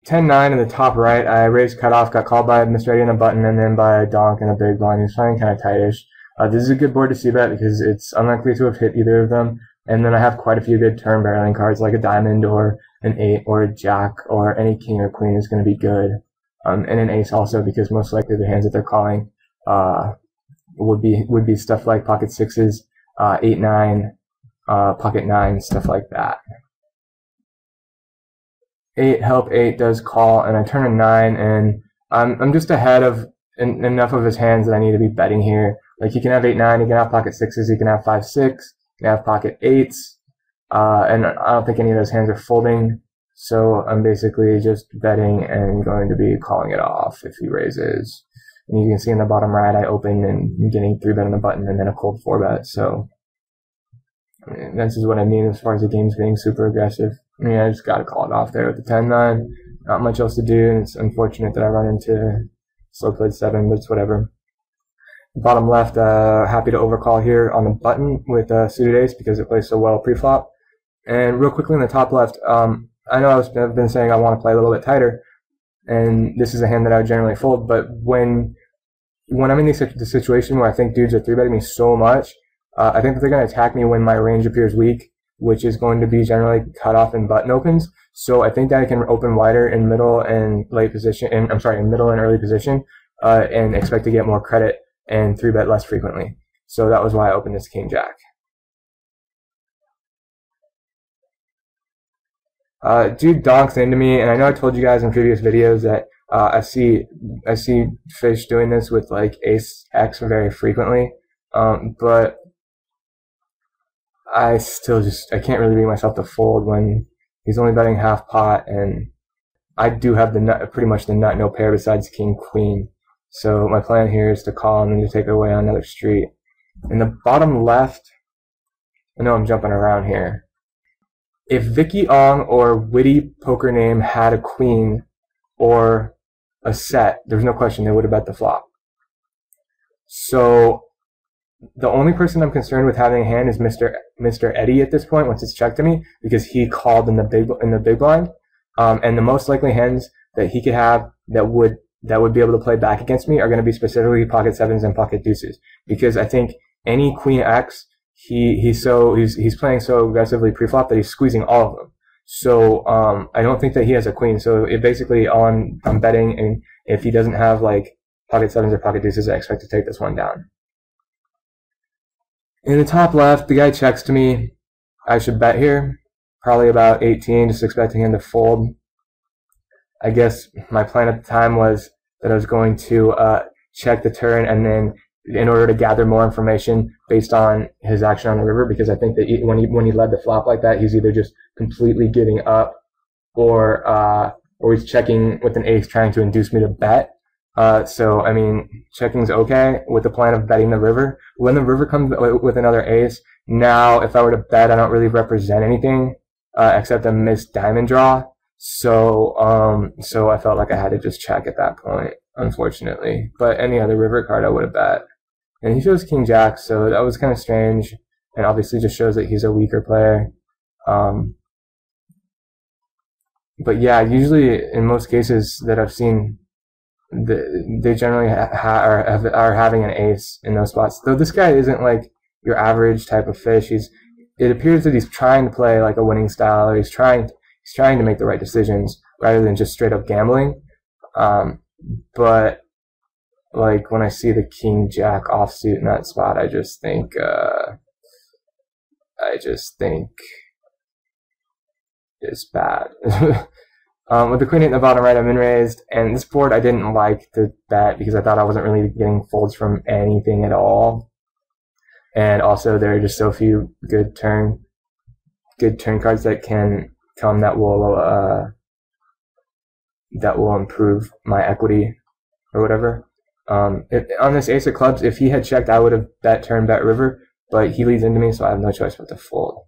10-9 in the top right, I raised cutoff, got called by Mr. Eddie and a button, and then by a donk and a big blind. He was playing kind of tightish. This is a good board to c-bet because it's unlikely to have hit either of them. And then I have quite a few good turn barreling cards like a diamond or an 8 or a jack or any king or queen is going to be good. And an ace also, because most likely the hands that they're calling would be stuff like pocket 6s, 8-9, pocket 9, stuff like that. 8 help 8 does call, and I turn a 9, and I'm just ahead of enough of his hands that I need to be betting here. Like, he can have 8-9, he can have pocket 6s, he can have 5-6, he can have pocket 8s, and I don't think any of those hands are folding. So I'm basically just betting and going to be calling it off if he raises. And you can see in the bottom right, I open and I'm getting 3-bet on the button and then a cold 4-bet. So I mean, this is what I mean as far as the game's being super aggressive. I mean, I just got to call it off there with the 10-9. Not much else to do, and it's unfortunate that I run into slow played 7, but it's whatever. Bottom left, happy to overcall here on the button with suited ace because it plays so well pre-flop. And real quickly in the top left, I know I've been saying I want to play a little bit tighter, and this is a hand that I would generally fold, but when I'm in the situation where I think dudes are 3-betting me so much, I think that they're going to attack me when my range appears weak, which is going to be generally cut off in button opens. So I think that I can open wider in middle and late position, in middle and early position, and expect to get more credit and 3-bet less frequently. So that was why I opened this king jack. Dude donks into me, and I know I told you guys in previous videos that I see fish doing this with like ace X very frequently, but I can't really bring myself to fold when he's only betting half pot, and I do have the nut, pretty much the nut no pair besides king queen. So my plan here is to call and then to take it away on another street. In the bottom left, I know I'm jumping around here. If Vicky Ong or Witty Poker Name had a queen or a set, there's no question they would have bet the flop. So the only person I'm concerned with having a hand is Mr. Eddie at this point once it's checked to me, because he called in the big blind, and the most likely hands that he could have that would be able to play back against me are going to be specifically pocket 7s and pocket deuces, because I think any queen X, he's playing so aggressively pre-flop that he's squeezing all of them. So I don't think that he has a queen. So it basically I'm betting, and if he doesn't have like pocket 7s or pocket deuces, I expect to take this one down. In the top left, the guy checks to me. I should bet here, probably about 18, just expecting him to fold. I guess my plan at the time was that I was going to check the turn, and then in order to gather more information based on his action on the river, because I think that when he led the flop like that, he's either just completely giving up, or he's checking with an ace trying to induce me to bet. So I mean, checking's okay with the plan of betting the river. When the river comes with another ace, now if I were to bet, I don't really represent anything except a missed diamond draw. So I felt like I had to just check at that point, unfortunately. But any other river card I would have bet. And he shows king jack, so that was kind of strange, and obviously just shows that he's a weaker player. But yeah, usually in most cases that I've seen, they generally are having an ace in those spots. Though this guy isn't like your average type of fish. It appears that he's trying to play like a winning style, or he's trying to make the right decisions rather than just straight up gambling. But like when I see the king jack offsuit in that spot, I just think it's bad. With the queen 8 in the bottom right, I'm in raised, and this board I didn't like to bet because I thought I wasn't really getting folds from anything at all, and also there are just so few good turn cards that can come that will improve my equity or whatever. On this ace of clubs, if he had checked, I would have bet turn, bet river, but he leads into me, so I have no choice but to fold.